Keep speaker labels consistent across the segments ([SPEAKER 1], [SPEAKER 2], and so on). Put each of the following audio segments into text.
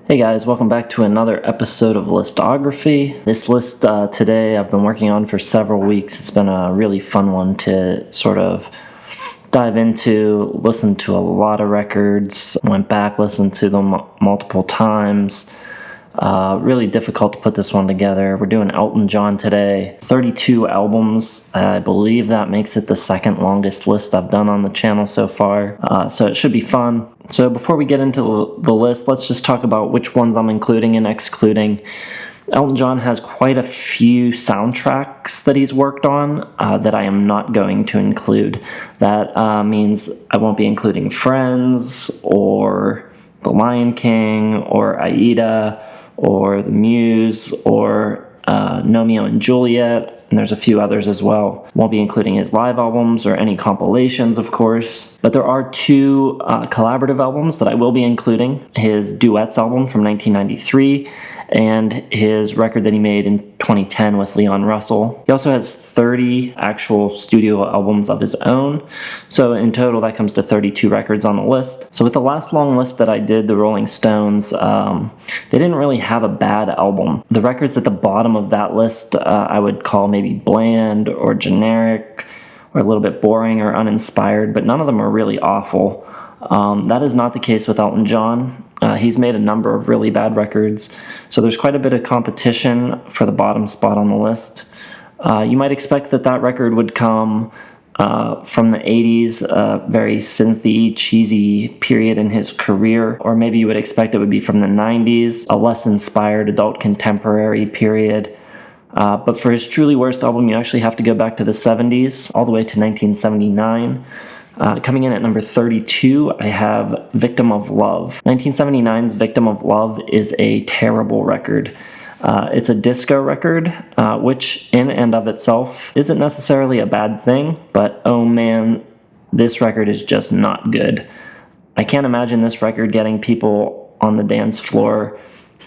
[SPEAKER 1] Hey guys, welcome back to another episode of Listography. This list today I've been working on for several weeks. It's been a really fun one to sort of dive into, listen to a lot of records, went back, listened to them multiple times. Really difficult to put this one together. We're doing Elton John today, 32 albums. I believe that makes it the second longest list I've done on the channel so far, so it should be fun. So before we get into the list, let's just talk about which ones I'm including and excluding. Elton John has quite a few soundtracks that he's worked on that I am not going to include. That means I won't be including Friends, or The Lion King, or Aida, or The Muse, or Romeo and Juliet, and there's a few others as well. Won't be including his live albums or any compilations, of course, but there are two collaborative albums that I will be including. His Duets album from 1993 and his record that he made in 2010 with Leon Russell. He also has 30 actual studio albums of his own, so in total that comes to 32 records on the list. So with the last long list that I did, the Rolling Stones, they didn't really have a bad album. The records at the bottom of that list I would call maybe bland or generic or a little bit boring or uninspired, but none of them are really awful. That is not the case with Elton John. He's made a number of really bad records, so there's quite a bit of competition for the bottom spot on the list. You might expect that record would come from the 80s, a very synthy, cheesy period in his career, or maybe you would expect it would be from the 90s, a less inspired adult contemporary period. But for his truly worst album, you actually have to go back to the 70s, all the way to 1979. Coming in at number 32, I have Victim of Love. 1979's Victim of Love is a terrible record. It's a disco record, which in and of itself isn't necessarily a bad thing, but oh man, this record is just not good. I can't imagine this record getting people on the dance floor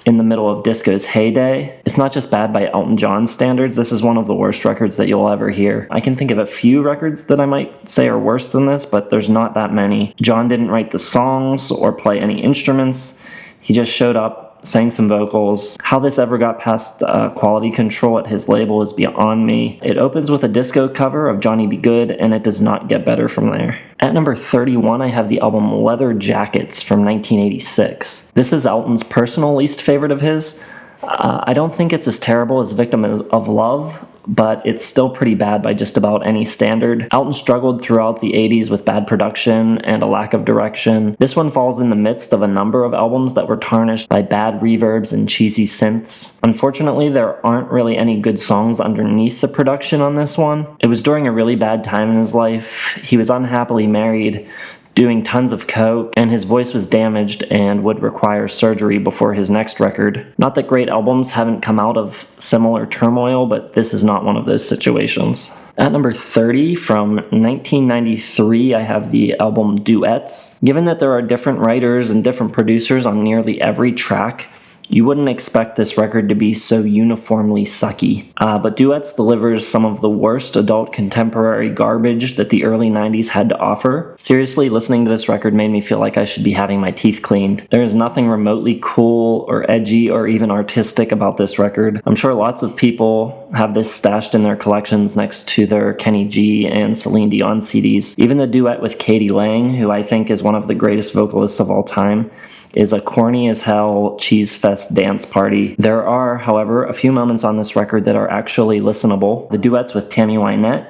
[SPEAKER 1] in the middle of disco's heyday. It's not just bad by Elton John standards, this is one of the worst records that you'll ever hear. I can think of a few records that I might say are worse than this, but there's not that many. John didn't write the songs or play any instruments. He just showed up, sang some vocals. How this ever got past quality control at his label is beyond me. It opens with a disco cover of Johnny B. Good, and it does not get better from there. At number 31, I have the album Leather Jackets from 1986. This is Elton's personal least favorite of his. I don't think it's as terrible as Victim of Love, but it's still pretty bad by just about any standard. Elton struggled throughout the 80s with bad production and a lack of direction. This one falls in the midst of a number of albums that were tarnished by bad reverbs and cheesy synths. Unfortunately, there aren't really any good songs underneath the production on this one. It was during a really bad time in his life. He was unhappily married, doing tons of coke, and his voice was damaged and would require surgery before his next record. Not that great albums haven't come out of similar turmoil, but this is not one of those situations. At number 30, from 1993, I have the album Duets. Given that there are different writers and different producers on nearly every track, you wouldn't expect this record to be so uniformly sucky. But Duets delivers some of the worst adult contemporary garbage that the early 90s had to offer. Seriously, listening to this record made me feel like I should be having my teeth cleaned. There is nothing remotely cool or edgy or even artistic about this record. I'm sure lots of people have this stashed in their collections next to their Kenny G and Celine Dion CDs. Even the duet with Katie Lang, who I think is one of the greatest vocalists of all time, is a corny as hell cheese fest dance party. There are, however, a few moments on this record that are actually listenable. The duets with Tammy Wynette,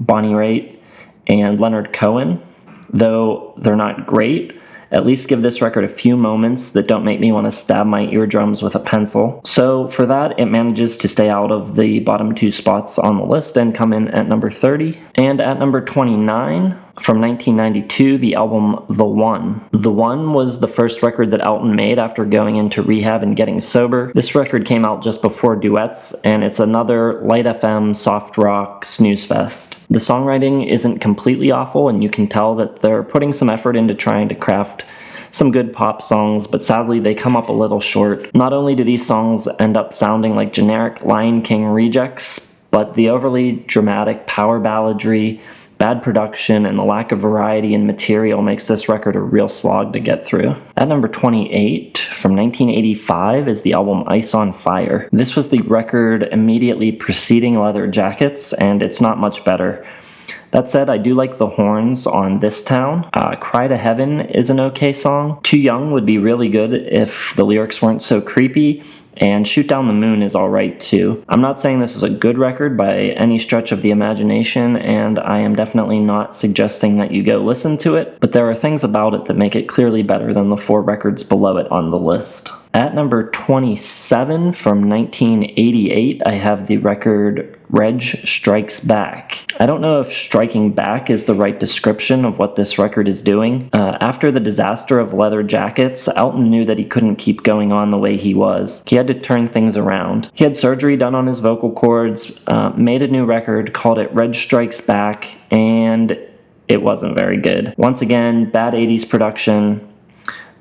[SPEAKER 1] Bonnie Raitt, and Leonard Cohen, though they're not great, at least give this record a few moments that don't make me want to stab my eardrums with a pencil. So for that, it manages to stay out of the bottom two spots on the list and come in at number 30. And at number 29, from 1992, the album The One. The One was the first record that Elton made after going into rehab and getting sober. This record came out just before Duets, and it's another light FM, soft rock snooze fest. The songwriting isn't completely awful, and you can tell that they're putting some effort into trying to craft some good pop songs, but sadly they come up a little short. Not only do these songs end up sounding like generic Lion King rejects, but the overly dramatic power balladry Bad production and the lack of variety in material makes this record a real slog to get through. At number 28, from 1985, is the album Ice on Fire. This was the record immediately preceding Leather Jackets, and it's not much better. That said, I do like the horns on This Town. Cry to Heaven is an okay song. Too Young would be really good if the lyrics weren't so creepy, and Shoot Down the Moon is alright too. I'm not saying this is a good record by any stretch of the imagination, and I am definitely not suggesting that you go listen to it, but there are things about it that make it clearly better than the 4 records below it on the list. At number 27, from 1988, I have the record Reg Strikes Back. I don't know if striking back is the right description of what this record is doing. After the disaster of Leather Jackets, Elton knew that he couldn't keep going on the way he was. He had to turn things around. He had surgery done on his vocal cords, made a new record, called it Reg Strikes Back, and it wasn't very good. Once again, bad 80s production.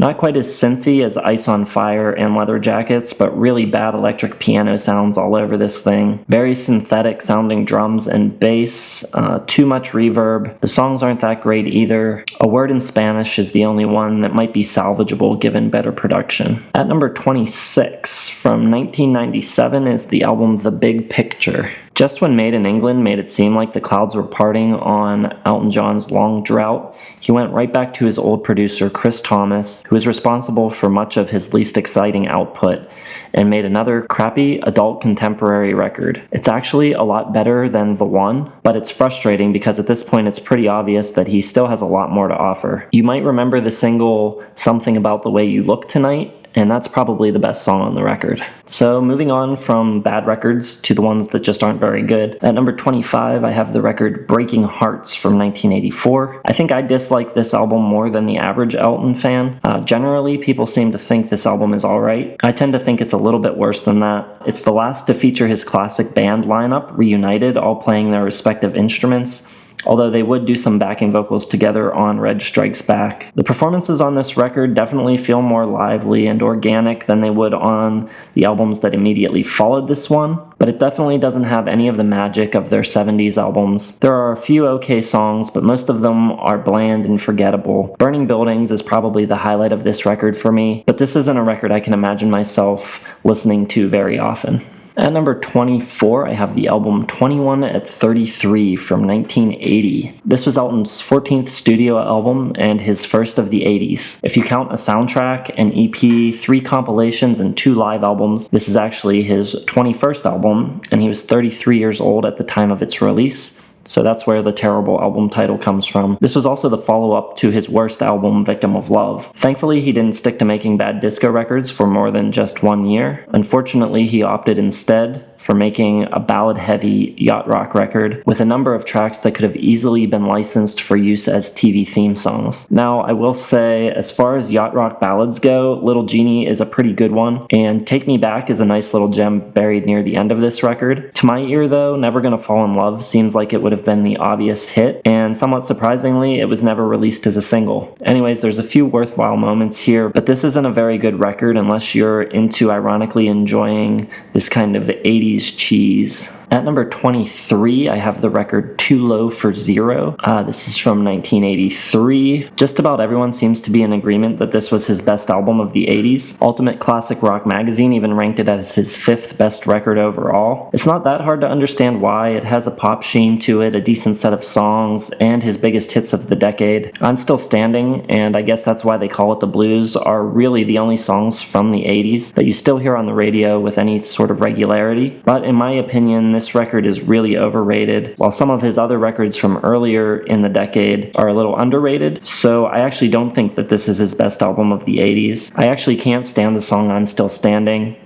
[SPEAKER 1] Not quite as synthy as Ice on Fire and Leather Jackets, but really bad electric piano sounds all over this thing. Very synthetic sounding drums and bass, too much reverb. The songs aren't that great either. A Word in Spanish is the only one that might be salvageable given better production. At number 26, from 1997, is the album The Big Picture. Just when Made in England made it seem like the clouds were parting on Elton John's long drought, he went right back to his old producer Chris Thomas, who was responsible for much of his least exciting output, and made another crappy adult contemporary record. It's actually a lot better than The One, but it's frustrating because at this point it's pretty obvious that he still has a lot more to offer. You might remember the single Something About the Way You Look Tonight, and that's probably the best song on the record. So moving on from bad records to the ones that just aren't very good. At number 25, I have the record Breaking Hearts from 1984. I think I dislike this album more than the average Elton fan. Generally, people seem to think this album is alright. I tend to think it's a little bit worse than that. It's the last to feature his classic band lineup, reunited, all playing their respective instruments, although they would do some backing vocals together on Reg Strikes Back. The performances on this record definitely feel more lively and organic than they would on the albums that immediately followed this one, but it definitely doesn't have any of the magic of their 70s albums. There are a few okay songs, but most of them are bland and forgettable. Burning Buildings is probably the highlight of this record for me, but this isn't a record I can imagine myself listening to very often. At number 24, I have the album 21 at 33 from 1980. This was Elton's 14th studio album and his first of the 80s. If you count a soundtrack, an EP, 3 compilations, and 2 live albums, this is actually his 21st album, and he was 33 years old at the time of its release. So that's where the terrible album title comes from. This was also the follow-up to his worst album, Victim of Love. Thankfully, he didn't stick to making bad disco records for more than just 1 year. Unfortunately, he opted instead for making a ballad-heavy yacht rock record with a number of tracks that could have easily been licensed for use as TV theme songs. Now, I will say, as far as yacht rock ballads go, Little Genie is a pretty good one, and Take Me Back is a nice little gem buried near the end of this record. To my ear, though, Never Gonna Fall in Love seems like it would have been the obvious hit, and somewhat surprisingly, it was never released as a single. Anyways, there's a few worthwhile moments here, but this isn't a very good record unless you're into ironically enjoying this kind of 80s cheese. At number 23, I have the record Too Low for Zero. This is from 1983. Just about everyone seems to be in agreement that this was his best album of the 80s. Ultimate Classic Rock magazine even ranked it as his 5th best record overall. It's not that hard to understand why. It has a pop sheen to it, a decent set of songs, and his biggest hits of the decade. I'm Still Standing, and I guess that's why they call it the blues, are really the only songs from the 80s that you still hear on the radio with any sort of regularity. But in my opinion, this record is really overrated, while some of his other records from earlier in the decade are a little underrated, so I actually don't think that this is his best album of the 80s. I actually can't stand the song I'm Still Standing.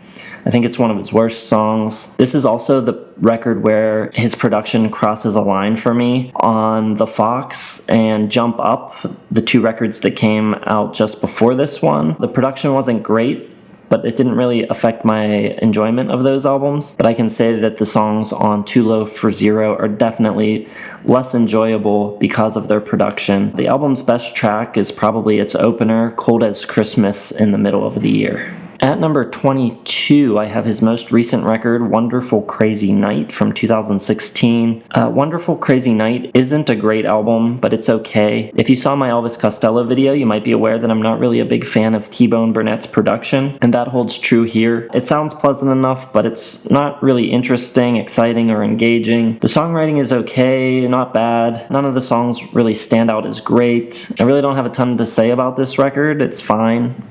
[SPEAKER 1] I think it's one of his worst songs. This is also the record where his production crosses a line for me. On The Fox and Jump Up, the 2 records that came out just before this one, the production wasn't great, but it didn't really affect my enjoyment of those albums. But I can say that the songs on Too Low for Zero are definitely less enjoyable because of their production. The album's best track is probably its opener, Cold as Christmas, in the middle of the year. At number 22, I have his most recent record, Wonderful Crazy Night from 2016. Wonderful Crazy Night isn't a great album, but it's okay. If you saw my Elvis Costello video, you might be aware that I'm not really a big fan of T-Bone Burnett's production, and that holds true here. It sounds pleasant enough, but it's not really interesting, exciting, or engaging. The songwriting is okay, not bad. None of the songs really stand out as great. I really don't have a ton to say about this record. It's fine,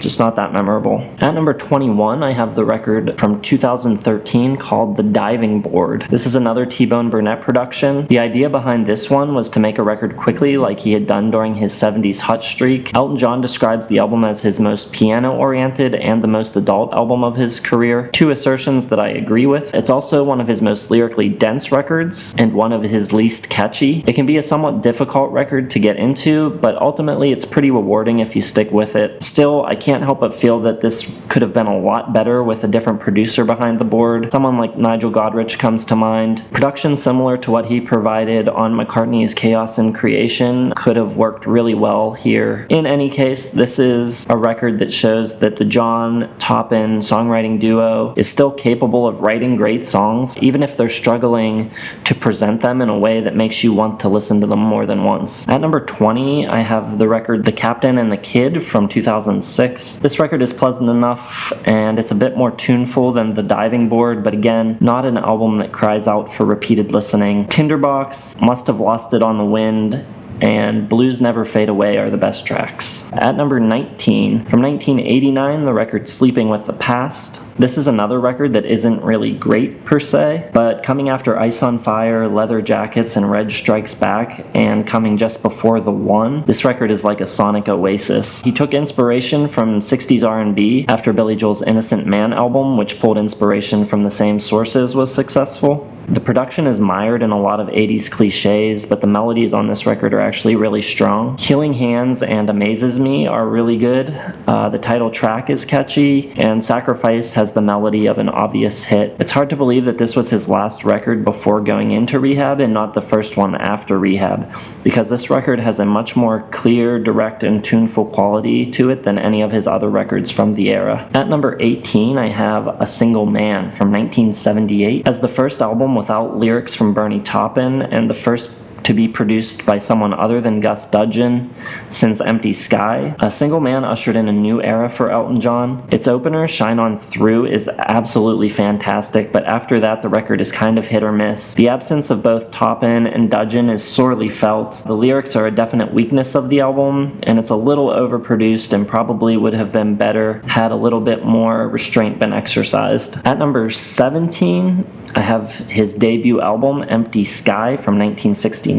[SPEAKER 1] just not that memorable. At number 21, I have the record from 2013 called The Diving Board. This is another T-Bone Burnett production. The idea behind this one was to make a record quickly like he had done during his 70s hot streak. Elton John describes the album as his most piano-oriented and the most adult album of his career. Two assertions that I agree with. It's also one of his most lyrically dense records and one of his least catchy. It can be a somewhat difficult record to get into, but ultimately it's pretty rewarding if you stick with it. Still, I can't help but feel that this could have been a lot better with a different producer behind the board. Someone like Nigel Godrich comes to mind. Production similar to what he provided on McCartney's Chaos and Creation could have worked really well here. In any case, this is a record that shows that the John Toppin songwriting duo is still capable of writing great songs, even if they're struggling to present them in a way that makes you want to listen to them more than once. At number 20, I have the record The Captain and the Kid from 2006. This record is pleasant enough, and it's a bit more tuneful than The Diving Board, but again, not an album that cries out for repeated listening. Tinderbox, Must Have Lost It on the Wind, and Blues Never Fade Away are the best tracks. At number 19, from 1989, the record Sleeping with the Past. This is another record that isn't really great per se, but coming after Ice on Fire, Leather Jackets, and Reg Strikes Back, and coming just before The One, this record is like a sonic oasis. He took inspiration from 60s R&B after Billy Joel's Innocent Man album, which pulled inspiration from the same sources, was successful. The production is mired in a lot of 80s cliches, but the melodies on this record are actually really strong. Healing Hands and Amazes Me are really good. The title track is catchy, and Sacrifice has the melody of an obvious hit. It's hard to believe that this was his last record before going into rehab and not the first one after rehab, because this record has a much more clear, direct, and tuneful quality to it than any of his other records from the era. At number 18, I have A Single Man from 1978. As the first album without lyrics from Bernie Taupin, and the first to be produced by someone other than Gus Dudgeon since Empty Sky, A Single Man ushered in a new era for Elton John. Its opener, Shine On Through, is absolutely fantastic, but after that the record is kind of hit or miss. The absence of both Taupin and Dudgeon is sorely felt. The lyrics are a definite weakness of the album, and it's a little overproduced and probably would have been better had a little bit more restraint been exercised. At number 17, I have his debut album, Empty Sky, from 1969.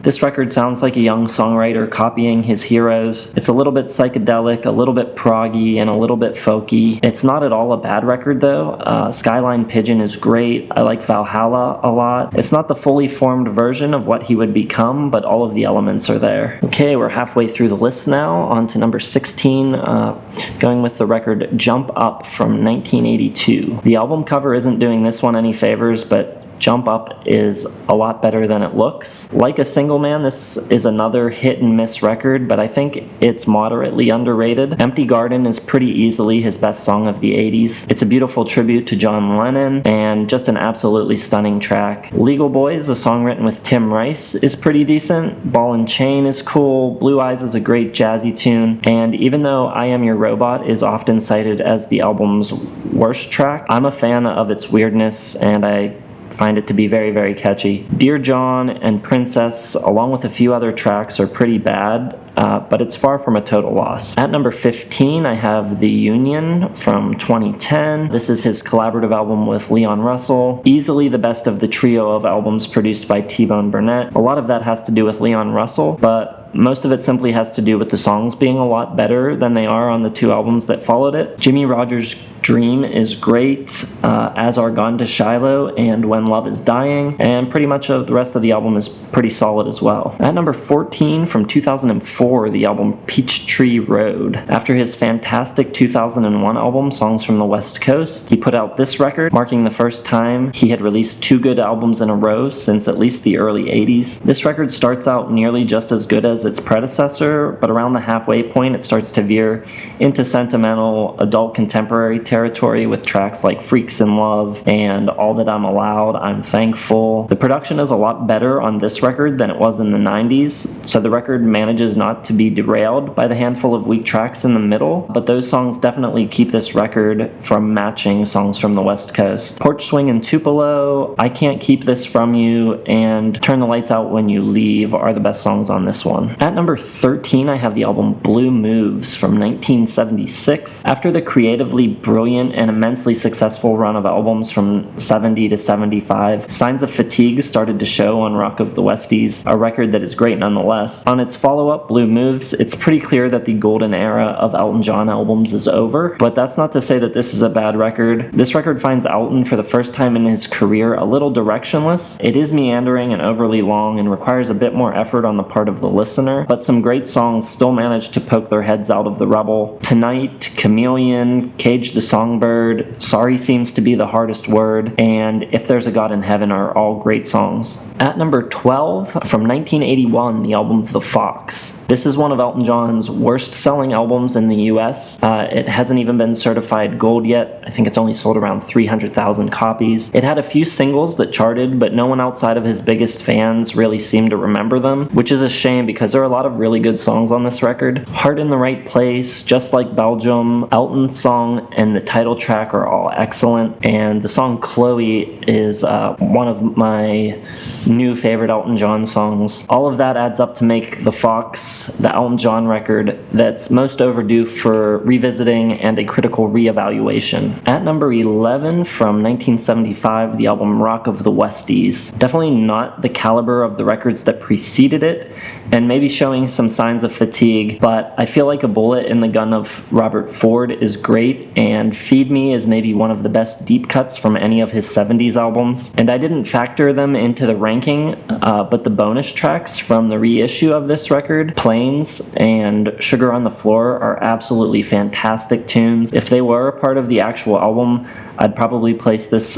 [SPEAKER 1] This record sounds like a young songwriter copying his heroes. It's a little bit psychedelic, a little bit proggy, and a little bit folky. It's not at all a bad record, though. Skyline Pigeon is great. I like Valhalla a lot. It's not the fully formed version of what he would become, but all of the elements are there. Okay, we're halfway through the list now. On to number 16, going with the record Jump Up from 1982. The album cover isn't doing this one any favors, but Jump Up is a lot better than it looks. Like A Single Man, this is another hit and miss record, but I think it's moderately underrated. Empty Garden is pretty easily his best song of the 80s. It's a beautiful tribute to John Lennon, and just an absolutely stunning track. Legal Boys, a song written with Tim Rice, is pretty decent. Ball and Chain is cool. Blue Eyes is a great jazzy tune, and even though I Am Your Robot is often cited as the album's worst track, I'm a fan of its weirdness, and I find it to be very, very catchy. Dear John and Princess, along with a few other tracks, are pretty bad, but it's far from a total loss. At number 15, I have The Union from 2010. This is his collaborative album with Leon Russell. Easily the best of the trio of albums produced by T-Bone Burnett. A lot of that has to do with Leon Russell, but most of it simply has to do with the songs being a lot better than they are on the two albums that followed it. Jimmy Rogers' Dream is great, as are Gone to Shiloh and When Love is Dying, and pretty much the rest of the album is pretty solid as well. At number 14, from 2004, the album Peachtree Road. After his fantastic 2001 album, Songs from the West Coast, he put out this record, marking the first time he had released two good albums in a row since at least the early 80s. This record starts out nearly just as good as as its predecessor, but around the halfway point it starts to veer into sentimental adult contemporary territory with tracks like Freaks in Love and All That I'm Allowed, I'm Thankful. The production is a lot better on this record than it was in the 90s, so the record manages not to be derailed by the handful of weak tracks in the middle, but those songs definitely keep this record from matching songs from the West Coast. Porch Swing and Tupelo, I Can't Keep This From You, and Turn the Lights Out When You Leave are the best songs on this one. At number 13, I have the album Blue Moves from 1976. After the creatively brilliant and immensely successful run of albums from 70 to 75, signs of fatigue started to show on Rock of the Westies, a record that is great nonetheless. On its follow-up, Blue Moves, it's pretty clear that the golden era of Elton John albums is over, but that's not to say that this is a bad record. This record finds Elton for the first time in his career a little directionless. It is meandering and overly long and requires a bit more effort on the part of the listener, but some great songs still manage to poke their heads out of the rubble. Tonight, Chameleon, Cage the Songbird, Sorry Seems to Be the Hardest Word, and If There's a God in Heaven are all great songs. At number 12, from 1981, the album The Fox. This is one of Elton John's worst-selling albums in the US. It hasn't even been certified gold yet. I think it's only sold around 300,000 copies. It had a few singles that charted, but no one outside of his biggest fans really seemed to remember them, which is a shame because there are a lot of really good songs on this record. Heart in the Right Place, Just Like Belgium, Elton's song, and the title track are all excellent, and the song Chloe is one of my new favorite Elton John songs. All of that adds up to make The Fox the Elton John record that's most overdue for revisiting and a critical reevaluation. At number 11, from 1975, the album Rock of the Westies. Definitely not the caliber of the records that preceded it, and maybe showing some signs of fatigue, but I feel like A Bullet in the Gun of Robert Ford is great, and Feed Me is maybe one of the best deep cuts from any of his 70s albums. And I didn't factor them into the ranking, but the bonus tracks from the reissue of this record, Planes and Sugar on the Floor, are absolutely fantastic tunes. If they were a part of the actual album, I'd probably place this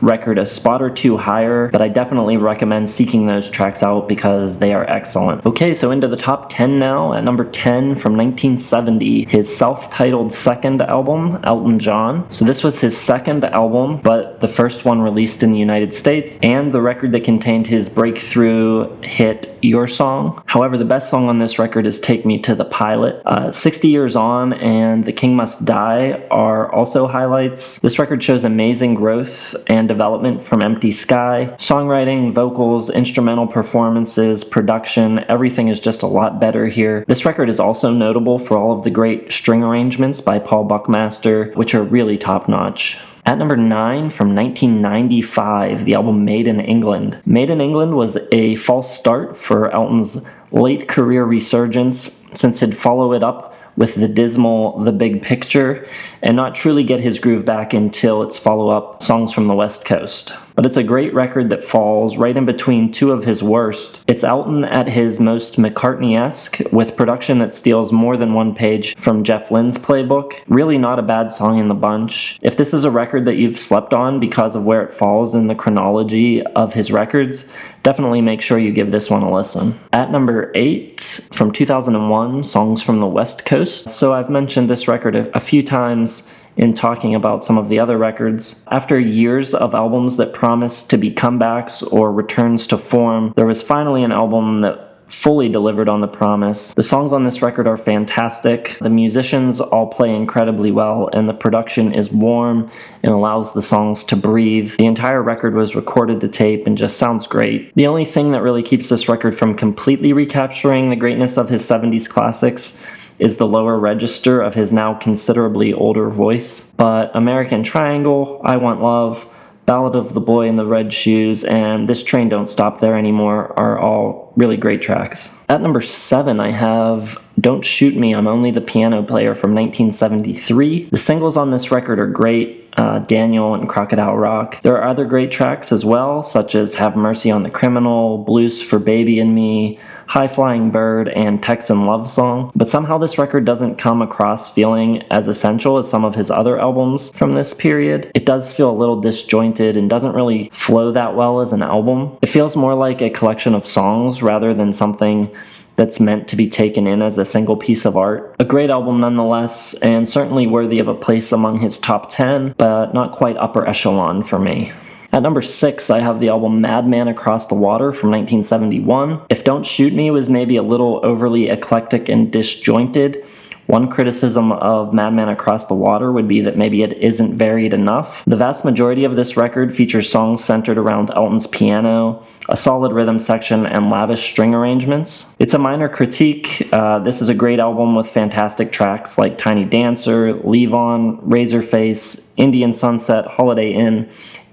[SPEAKER 1] record a spot or two higher, but I definitely recommend seeking those tracks out because they are excellent. Okay, so into the top 10 now. At number 10, from 1970, his self-titled second album, Elton John. So this was his second album, but the first one released in the United States, and the record that contained his breakthrough hit, Your Song. However, the best song on this record is Take Me to the Pilot. 60 Years On and The King Must Die are also highlights. This record shows amazing growth and development from Empty Sky. Songwriting, vocals, instrumental performances, production, everything is just a lot better here. This record is also notable for all of the great string arrangements by Paul Buckmaster, which are really top-notch. At number 9, from 1995, the album Made in England. Made in England was a false start for Elton's late career resurgence, since he'd follow it up with the dismal The Big Picture, and not truly get his groove back until its follow-up, Songs from the West Coast. But it's a great record that falls right in between two of his worst. It's Elton at his most McCartney-esque, with production that steals more than one page from Jeff Lynne's playbook. Really not a bad song in the bunch. If this is a record that you've slept on because of where it falls in the chronology of his records, definitely make sure you give this one a listen. At number 8, from 2001, Songs from the West Coast. So I've mentioned this record a few times in talking about some of the other records. After years of albums that promised to be comebacks or returns to form, there was finally an album that fully delivered on the promise. The songs on this record are fantastic. The musicians all play incredibly well, and the production is warm and allows the songs to breathe. The entire record was recorded to tape and just sounds great. The only thing that really keeps this record from completely recapturing the greatness of his 70s classics is the lower register of his now considerably older voice. But American Triangle, I Want Love, Ballad of the Boy in the Red Shoes, and This Train Don't Stop There Anymore are all really great tracks. At number 7, I have Don't Shoot Me, I'm Only the Piano Player from 1973. The singles on this record are great. Daniel and Crocodile Rock. There are other great tracks as well, such as Have Mercy on the Criminal, Blues for Baby and Me, High Flying Bird, and Texan Love Song, but somehow this record doesn't come across feeling as essential as some of his other albums from this period. It does feel a little disjointed and doesn't really flow that well as an album. It feels more like a collection of songs rather than something that's meant to be taken in as a single piece of art. A great album nonetheless, and certainly worthy of a place among his top 10, but not quite upper echelon for me. At number 6, I have the album Madman Across the Water from 1971. If Don't Shoot Me was maybe a little overly eclectic and disjointed, one criticism of Madman Across the Water would be that maybe it isn't varied enough. The vast majority of this record features songs centered around Elton's piano, a solid rhythm section, and lavish string arrangements. It's a minor critique. This is a great album with fantastic tracks like Tiny Dancer, Leave On, Razorface, Indian Sunset, Holiday Inn,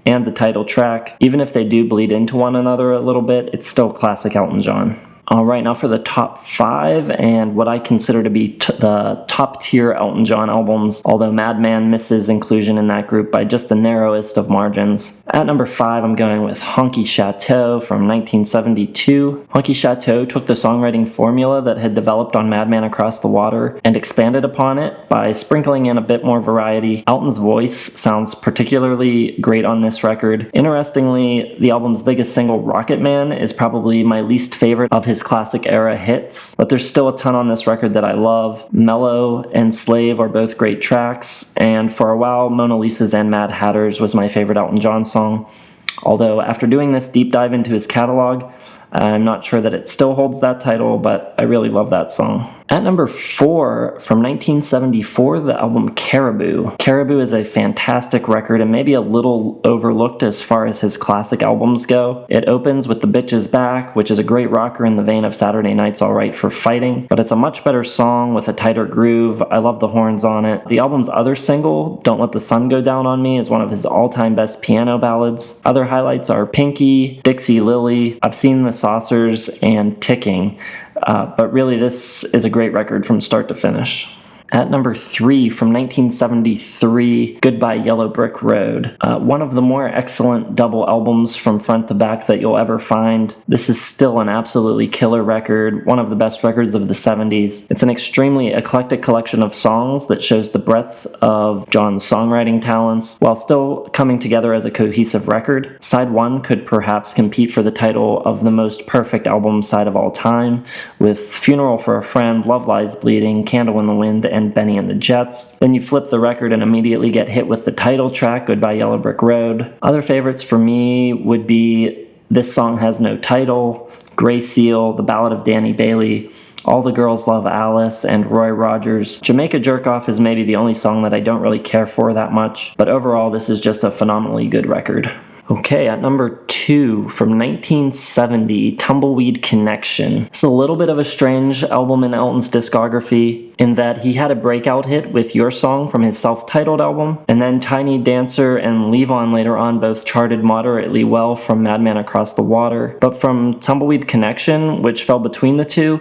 [SPEAKER 1] and the title track. Even if they do bleed into one another a little bit, it's still classic Elton John. Alright, now for the top 5 and what I consider to be the top tier Elton John albums, although Madman misses inclusion in that group by just the narrowest of margins. At number 5, I'm going with Honky Chateau from 1972. Honky Chateau took the songwriting formula that had developed on Madman Across the Water and expanded upon it by sprinkling in a bit more variety. Elton's voice sounds particularly great on this record. Interestingly, the album's biggest single, Rocket Man, is probably my least favorite of his classic era hits, but there's still a ton on this record that I love. Mellow and Slave are both great tracks, and for a while, Mona Lisa's and Mad Hatters was my favorite Elton John song. Although after doing this deep dive into his catalog, I'm not sure that it still holds that title, but I really love that song. At number 4, from 1974, the album Caribou. Caribou is a fantastic record and maybe a little overlooked as far as his classic albums go. It opens with The Bitch Is Back, which is a great rocker in the vein of Saturday Night's Alright for Fighting, but it's a much better song with a tighter groove. I love the horns on it. The album's other single, Don't Let the Sun Go Down on Me, is one of his all-time best piano ballads. Other highlights are Pinky, Dixie Lily, I've Seen the Saucers, and Ticking. But really, this is a great record from start to finish. At number 3, from 1973, Goodbye Yellow Brick Road. One of the more excellent double albums from front to back that you'll ever find. This is still an absolutely killer record, one of the best records of the 70s. It's an extremely eclectic collection of songs that shows the breadth of John's songwriting talents, while still coming together as a cohesive record. Side 1 could perhaps compete for the title of the most perfect album side of all time, with Funeral for a Friend, Love Lies Bleeding, Candle in the Wind, and Benny and the Jets. Then you flip the record and immediately get hit with the title track, Goodbye Yellow Brick Road. Other favorites for me would be This Song Has No Title, Gray Seal, The Ballad of Danny Bailey, All the Girls Love Alice, and Roy Rogers. Jamaica Jerk Off is maybe the only song that I don't really care for that much, but overall this is just a phenomenally good record. Okay, at number 2, from 1970, Tumbleweed Connection. It's a little bit of a strange album in Elton's discography, in that he had a breakout hit with Your Song from his self-titled album, and then Tiny Dancer and Leave On later on both charted moderately well from Madman Across the Water. But from Tumbleweed Connection, which fell between the two,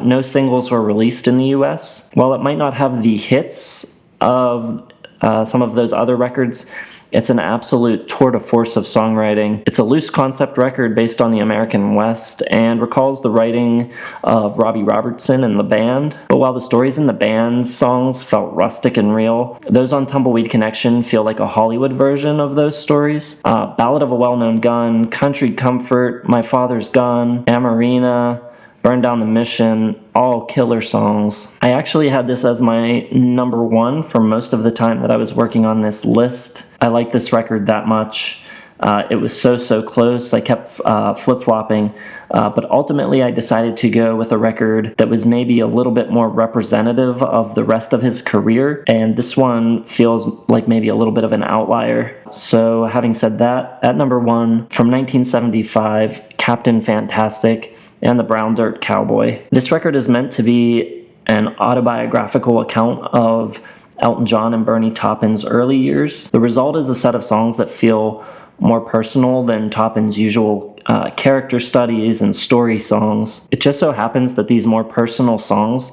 [SPEAKER 1] no singles were released in the US. While it might not have the hits of some of those other records, it's an absolute tour de force of songwriting. It's a loose concept record based on the American West and recalls the writing of Robbie Robertson and the band. But while the stories in the band's songs felt rustic and real, those on Tumbleweed Connection feel like a Hollywood version of those stories. Ballad of a Well-Known Gun, Country Comfort, My Father's Gun, Amarina, Burn Down the Mission, all killer songs. I actually had this as my number 1 for most of the time that I was working on this list. I like this record that much. It was so close. I kept flip-flopping, but ultimately I decided to go with a record that was maybe a little bit more representative of the rest of his career, and this one feels like maybe a little bit of an outlier. So having said that, at number 1, from 1975, Captain Fantastic and the Brown Dirt Cowboy. This record is meant to be an autobiographical account of Elton John and Bernie Taupin's early years. The result is a set of songs that feel more personal than Taupin's usual character studies and story songs. It just so happens that these more personal songs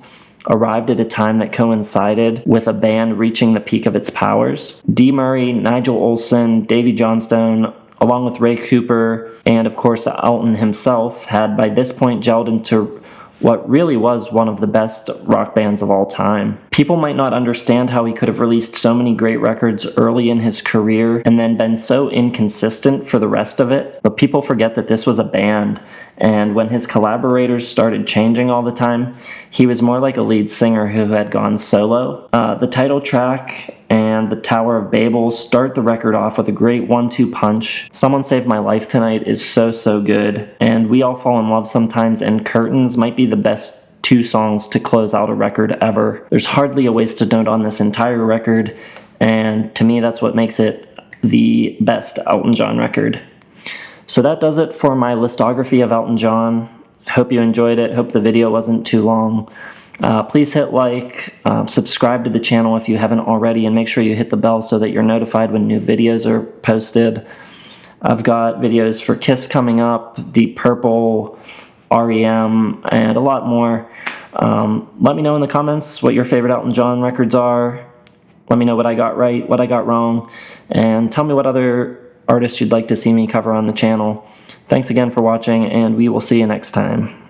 [SPEAKER 1] arrived at a time that coincided with a band reaching the peak of its powers. Dee Murray, Nigel Olsson, Davy Johnstone, along with Ray Cooper, and of course Elton himself, had by this point gelled into what really was one of the best rock bands of all time. People might not understand how he could have released so many great records early in his career and then been so inconsistent for the rest of it, but people forget that this was a band, And when his collaborators started changing all the time, he was more like a lead singer who had gone solo. The title track and the Tower of Babel start the record off with a great 1-2 punch. Someone Saved My Life Tonight is so good, and We All Fall in Love Sometimes and Curtains might be the best 2 songs to close out a record ever. There's hardly a wasted note on this entire record, and to me that's what makes it the best Elton John record. So that does it for my listography of Elton John. Hope you enjoyed it. Hope the video wasn't too long. Please hit like, subscribe to the channel if you haven't already, and make sure you hit the bell so that you're notified when new videos are posted. I've got videos for Kiss coming up, Deep Purple, REM, and a lot more. Let me know in the comments what your favorite Elton John records are. Let me know what I got right, what I got wrong, and tell me what other artists you'd like to see me cover on the channel. Thanks again for watching, and we will see you next time.